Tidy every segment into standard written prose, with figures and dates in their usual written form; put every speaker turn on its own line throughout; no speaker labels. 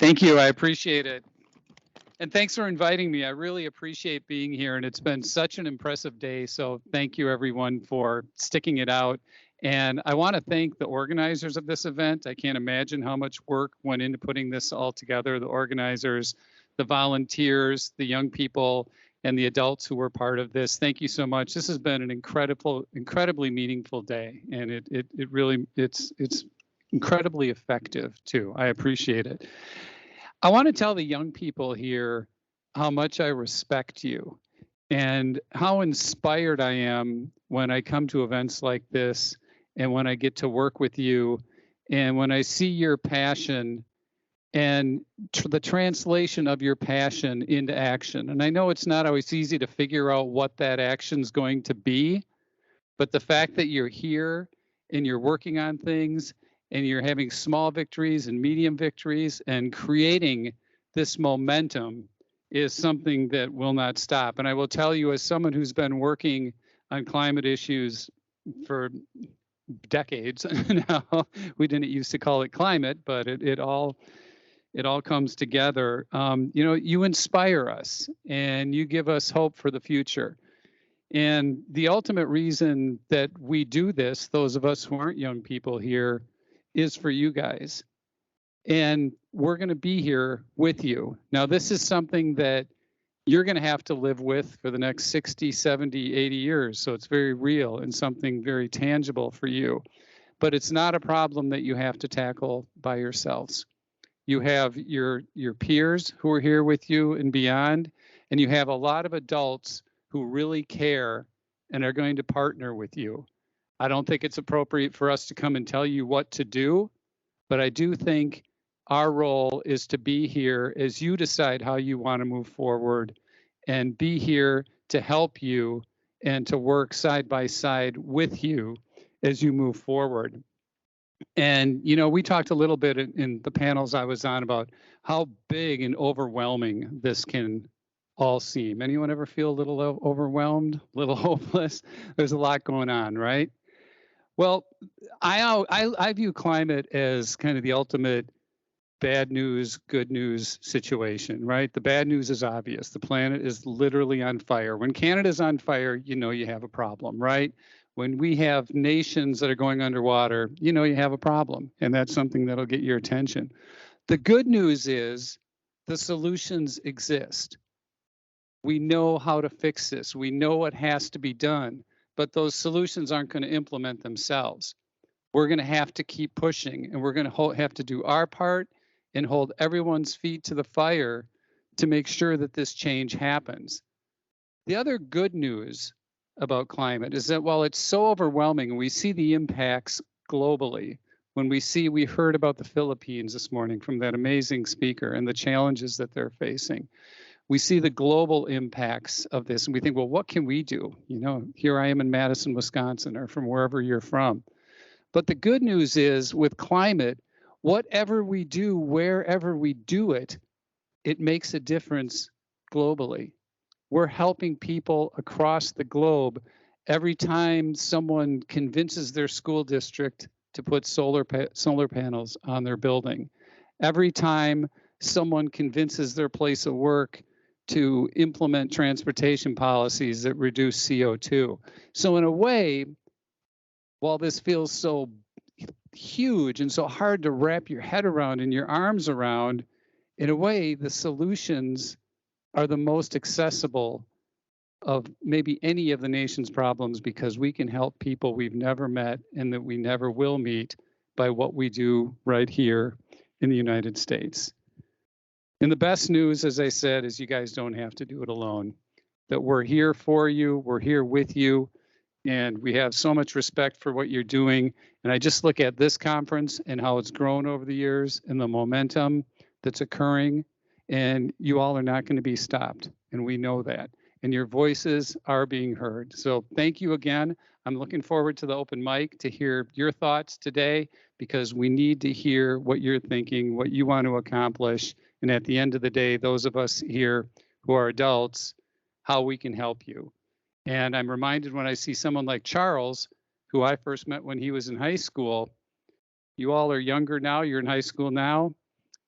Thank you. I appreciate it. And thanks for inviting me. I really appreciate being here. And it's been such an impressive day. So thank you, everyone, for sticking it out. And I want to thank the organizers of this event. I can't imagine how much work went into putting this all together. The organizers, the volunteers, the young people, and the adults who were part of this. Thank you so much. This has been an incredibly meaningful day. And it's incredibly effective too. I appreciate it. I want to tell the young people here how much I respect you and how inspired I am when I come to events like this and when I get to work with you and when I see your passion and the translation of your passion into action. And I know it's not always easy to figure out what that action's going to be, but the fact that you're here and you're working on things and you're having small victories and medium victories and creating this momentum is something that will not stop. And I will tell you, as someone who's been working on climate issues for decades now, we didn't used to call it climate, but it all comes together. You inspire us and you give us hope for the future. And the ultimate reason that we do this, those of us who aren't young people here, is for you guys. And we're going to be here with you. Now, this is something that you're going to have to live with for the next 60, 70, 80 years. So it's very real and something very tangible for you. But it's not a problem that you have to tackle by yourselves. You have your peers who are here with you and beyond, and you have a lot of adults who really care and are going to partner with you. I don't think it's appropriate for us to come and tell you what to do, but I do think our role is to be here as you decide how you want to move forward and be here to help you and to work side by side with you as you move forward. And, we talked a little bit in the panels I was on about how big and overwhelming this can all seem. Anyone ever feel a little overwhelmed, a little hopeless? There's a lot going on, right? Well, I view climate as kind of the ultimate bad news, good news situation, right? The bad news is obvious. The planet is literally on fire. When Canada's on fire, you have a problem, right? When we have nations that are going underwater, you have a problem, and that's something that'll get your attention. The good news is the solutions exist. We know how to fix this. We know what has to be done, but those solutions aren't going to implement themselves. We're going to have to keep pushing, and we're going to have to do our part and hold everyone's feet to the fire to make sure that this change happens. The other good news about climate is that while it's so overwhelming and we see the impacts globally, when we heard about the Philippines this morning from that amazing speaker and the challenges that they're facing, we see the global impacts of this and we think, well, what can we do? Here I am in Madison, Wisconsin, or from wherever you're from. But the good news is with climate, whatever we do, wherever we do it, it makes a difference globally. We're helping people across the globe. Every time someone convinces their school district to put solar panels on their building, every time someone convinces their place of work to implement transportation policies that reduce CO2. So in a way, while this feels so huge and so hard to wrap your head around and your arms around, in a way, the solutions are the most accessible of maybe any of the nation's problems because we can help people we've never met and that we never will meet by what we do right here in the United States. And the best news, as I said, is you guys don't have to do it alone, that we're here for you, we're here with you, and we have so much respect for what you're doing. And I just look at this conference and how it's grown over the years and the momentum that's occurring, and you all are not going to be stopped, and we know that. And your voices are being heard. So thank you again. I'm looking forward to the open mic to hear your thoughts today because we need to hear what you're thinking, what you want to accomplish. And at the end of the day, those of us here who are adults, how we can help you. And I'm reminded when I see someone like Charles, who I first met when he was in high school. You all are younger now, you're in high school now.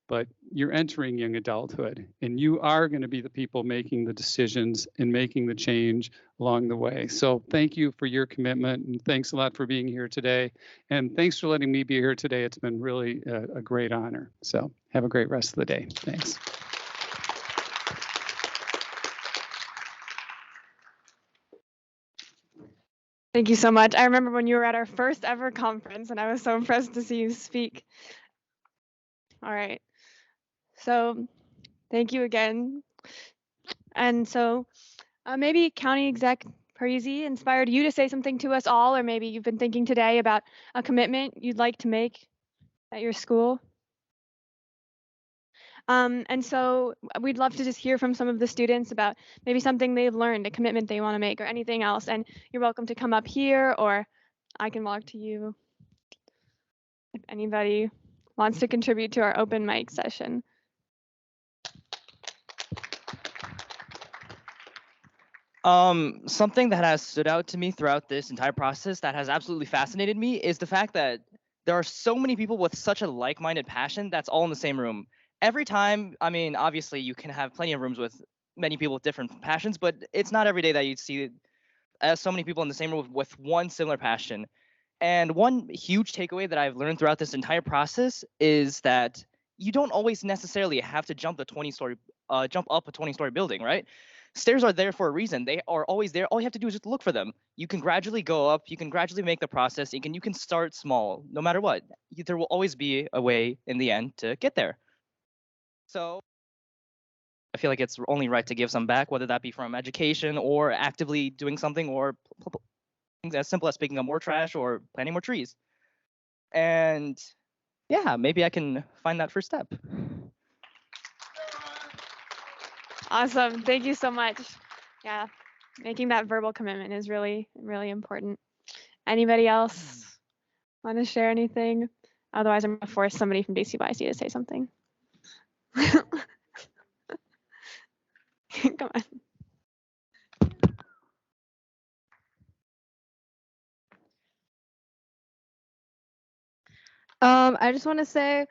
but you're entering young adulthood, and you are going to be the people making the decisions and making the change along the way. So thank you for your commitment, and thanks a lot for being here today. And thanks for letting me be here today. It's been really a great honor. So have a great rest of the day. Thanks.
Thank you so much. I remember when you were at our first ever conference, and I was so impressed to see you speak. All right. So thank you again. And so maybe County Exec Parisi inspired you to say something to us all, or maybe you've been thinking today about a commitment you'd like to make at your school. And so we'd love to just hear from some of the students about maybe something they've learned, a commitment they want to make, or anything else. And you're welcome to come up here, or I can walk to you if anybody wants to contribute to our open mic session.
Something that has stood out to me throughout this entire process that has absolutely fascinated me is the fact that there are so many people with such a like-minded passion that's all in the same room. Every time, I mean, obviously you can have plenty of rooms with many people with different passions, but it's not every day that you see so many people in the same room with one similar passion. And one huge takeaway that I've learned throughout this entire process is that you don't always necessarily have to jump up a 20-story building, right? Stairs are there for a reason. They are always there. All you have to do is just look for them. You can gradually go up. You can gradually make the process. You can start small, no matter what. There will always be a way in the end to get there. So I feel like it's only right to give some back, whether that be from education or actively doing something, or things as simple as picking up more trash or planting more trees. And yeah, maybe I can find that first step.
Awesome. Thank you so much. Yeah, making that verbal commitment is really, really important. Anybody else want to share anything? Otherwise, I'm going to force somebody from DCYC to say something. Come
on. I just want to say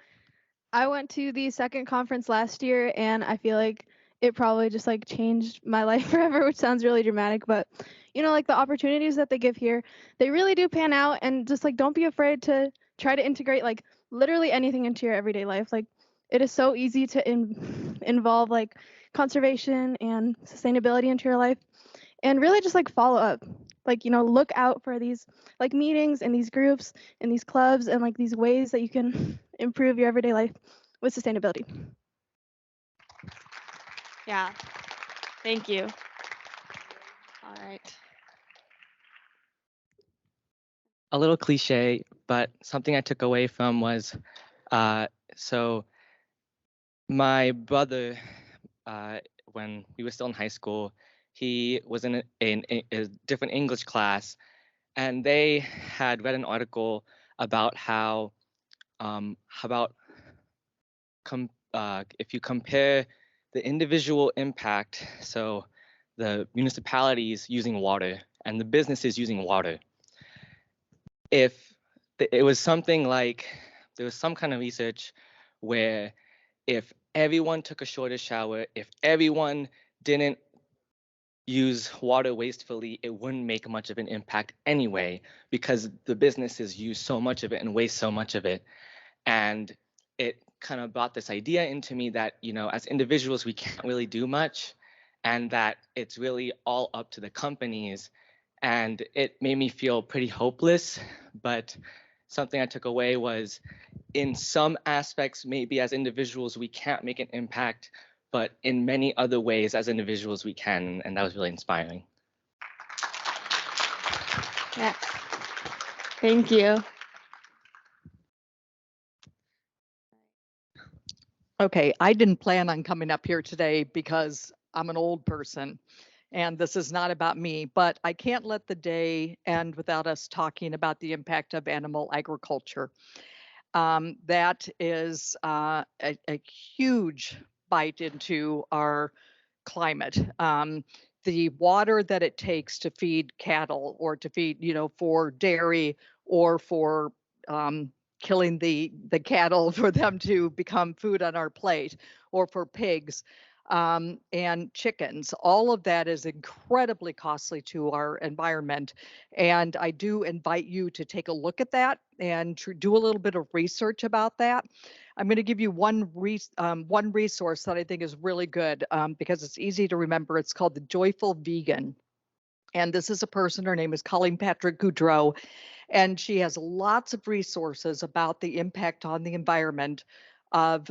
I went to the second conference last year, and I feel like it probably just like changed my life forever, which sounds really dramatic, but you know, like the opportunities that they give here, they really do pan out. And just like don't be afraid to try to integrate like literally anything into your everyday life. Like it is so easy to involve like conservation and sustainability into your life, and really just like follow up, like, you know, look out for these like meetings and these groups and these clubs and like these ways that you can improve your everyday life with sustainability.
Yeah, thank you. All right.
A little cliche, but something I took away from was, so my brother, when we were still in high school, he was in a different English class, and they had read an article about how if you compare the individual impact, so the municipalities using water and the businesses using water, if it was something like there was some kind of research where if everyone took a shorter shower, if everyone didn't use water wastefully, it wouldn't make much of an impact anyway, because the businesses use so much of it and waste so much of it. And it kind of brought this idea into me that, you know, as individuals, we can't really do much, and that it's really all up to the companies. And it made me feel pretty hopeless. But something I took away was, in some aspects, maybe as individuals, we can't make an impact, but in many other ways, as individuals, we can. And that was really inspiring.
Yeah. Thank you.
Okay, I didn't plan on coming up here today because I'm an old person and this is not about me, but I can't let the day end without us talking about the impact of animal agriculture. That is a huge bite into our climate. The water that it takes to feed cattle or to feed, you know, for dairy or for killing the cattle for them to become food on our plate, or for pigs and chickens. All of that is incredibly costly to our environment. And I do invite you to take a look at that and do a little bit of research about that. I'm going to give you one resource that I think is really good because it's easy to remember. It's called the Joyful Vegan. And this is a person, her name is Colleen Patrick Goudreau, and she has lots of resources about the impact on the environment of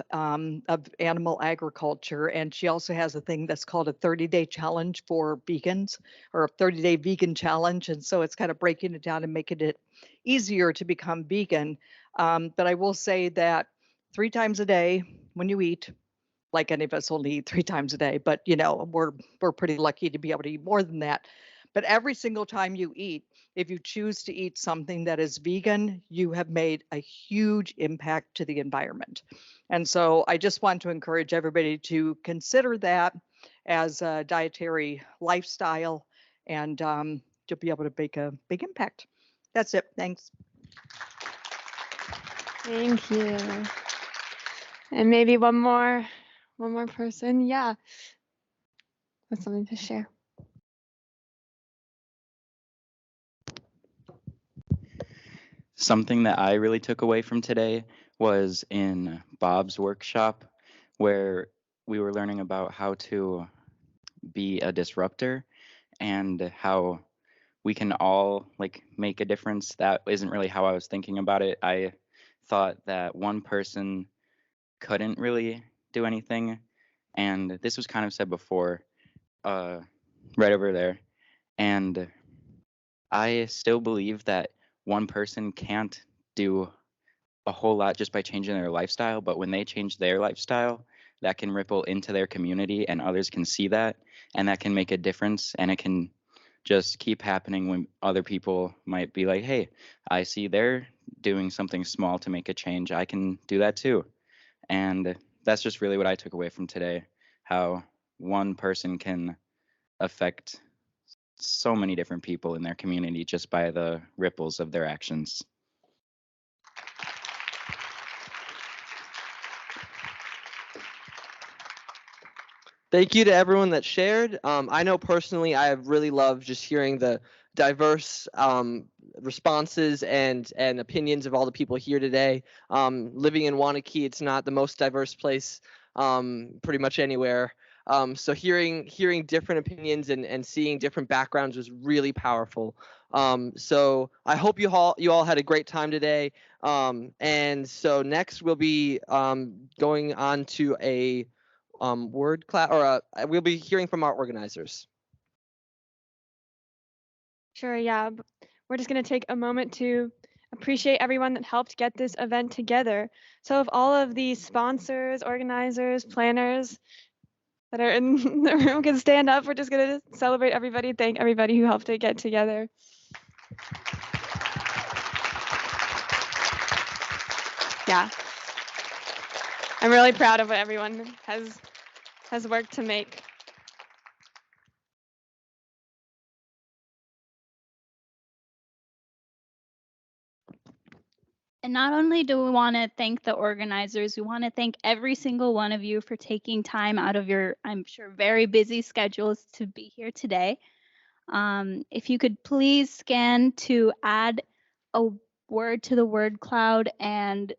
animal agriculture. And she also has a thing that's called a 30-day challenge for vegans, or a 30-day vegan challenge. And so it's kind of breaking it down and making it easier to become vegan. But I will say that 3 times a day when you eat, like any of us only eat 3 times a day, but you know, we're pretty lucky to be able to eat more than that. But every single time you eat, if you choose to eat something that is vegan, you have made a huge impact to the environment. And so I just want to encourage everybody to consider that as a dietary lifestyle, and to be able to make a big impact. That's it. Thanks.
Thank you. And maybe one more person. Yeah. With something to share.
Something that I really took away from today was in Bob's workshop, where we were learning about how to be a disruptor and how we can all like make a difference. That isn't really how I was thinking about it. I thought that one person couldn't really do anything, and this was kind of said before, right over there. And I still believe that one person can't do a whole lot just by changing their lifestyle, but when they change their lifestyle, that can ripple into their community and others can see that, and that can make a difference, and it can just keep happening when other people might be like, hey, I see they're doing something small to make a change, I can do that too. And that's just really what I took away from today, how one person can affect so many different people in their community just by the ripples of their actions.
Thank you to everyone that shared. I know personally I have really loved just hearing the diverse responses and opinions of all the people here today. Living in Wanakee, it's not the most diverse place pretty much anywhere. So hearing different opinions and seeing different backgrounds was really powerful. So I hope you all had a great time today. And so next we'll be going on to a word class, or we'll be hearing from our organizers.
Sure, yeah. We're just going to take a moment to appreciate everyone that helped get this event together. So if all of the sponsors, organizers, planners that are in the room can stand up, we're just going to celebrate everybody, thank everybody who helped it get together. Yeah. I'm really proud of what everyone has worked to make.
And not only do we want to thank the organizers, we want to thank every single one of you for taking time out of your, I'm sure, very busy schedules to be here today. If you could please scan to add a word to the word cloud and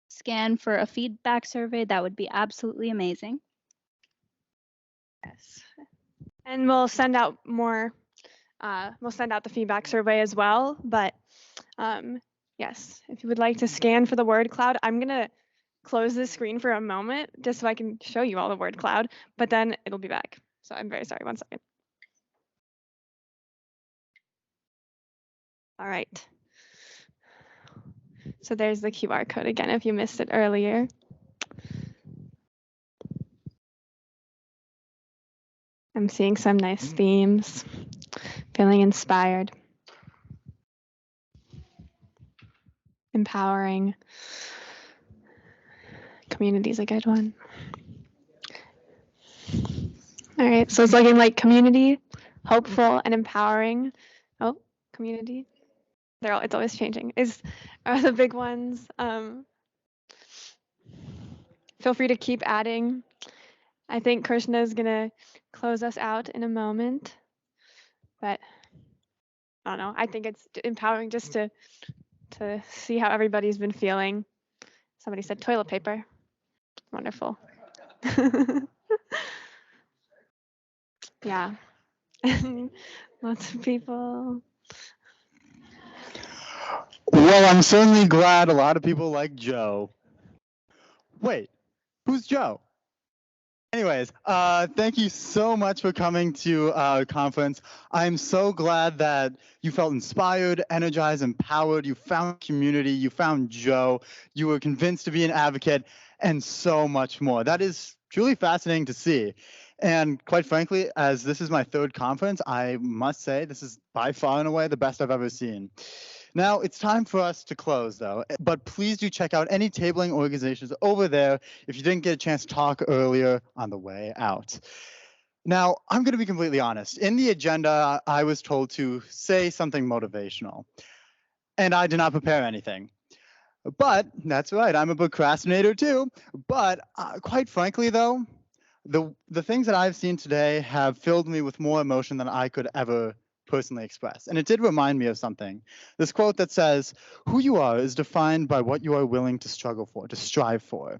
scan for a feedback survey, that would be absolutely amazing.
Yes. And we'll send out more, we'll send out the feedback survey as well. But yes, if you would like to scan for the word cloud, I'm going to close this screen for a moment just so I can show you all the word cloud, but then it'll be back. So I'm very sorry, 1 second. All right. So there's the QR code again if you missed it earlier. I'm seeing some nice themes, feeling inspired. Empowering. Community is a good one. All right, so it's looking like community, hopeful and empowering. Oh, community. it's always changing. Are the big ones. Feel free to keep adding. I think Krishna is gonna close us out in a moment, but I don't know. I think it's empowering just to see how everybody's been feeling. Somebody said toilet paper. Wonderful. Yeah. Lots of people.
Well, I'm certainly glad a lot of people like Joe. Wait, who's Joe? Anyways, thank you so much for coming to our conference. I'm so glad that you felt inspired, energized, empowered. You found community, you found Joe, you were convinced to be an advocate, and so much more. That is truly fascinating to see. And quite frankly, as this is my third conference, I must say this is by far and away the best I've ever seen. Now, it's time for us to close, though, but please do check out any tabling organizations over there if you didn't get a chance to talk earlier on the way out. Now, I'm going to be completely honest. In the agenda, I was told to say something motivational, and I did not prepare anything. But that's right, I'm a procrastinator too. But quite frankly, though, the things that I've seen today have filled me with more emotion than I could ever personally express. And it did remind me of something. This quote that says, "Who you are is defined by what you are willing to struggle for, to strive for."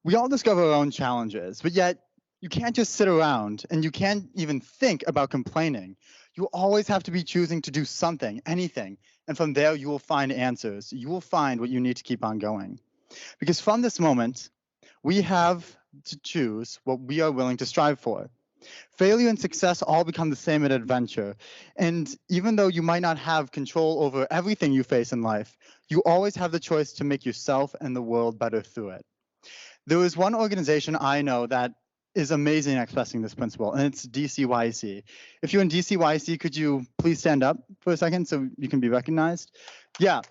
We all discover our own challenges, but yet you can't just sit around and you can't even think about complaining. You always have to be choosing to do something, anything. And from there, you will find answers. You will find what you need to keep on going. Because from this moment, we have to choose what we are willing to strive for. Failure and success all become the same at adventure. And even though you might not have control over everything you face in life, you always have the choice to make yourself and the world better through it. There is one organization I know that is amazing at expressing this principle, and it's DCYC. If you're in DCYC, could you please stand up for a second so you can be recognized? Yeah.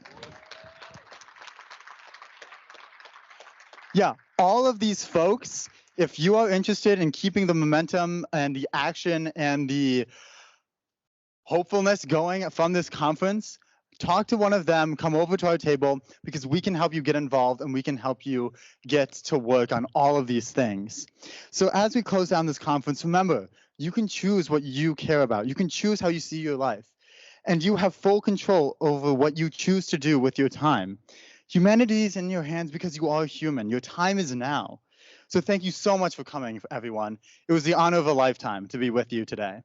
Yeah, all of these folks, if you are interested in keeping the momentum and the action and the hopefulness going from this conference, talk to one of them, come over to our table, because we can help you get involved and we can help you get to work on all of these things. So as we close down this conference, remember, you can choose what you care about. You can choose how you see your life. And you have full control over what you choose to do with your time. Humanity is in your hands because you are human. Your time is now. So thank you so much for coming, everyone. It was the honor of a lifetime to be with you today.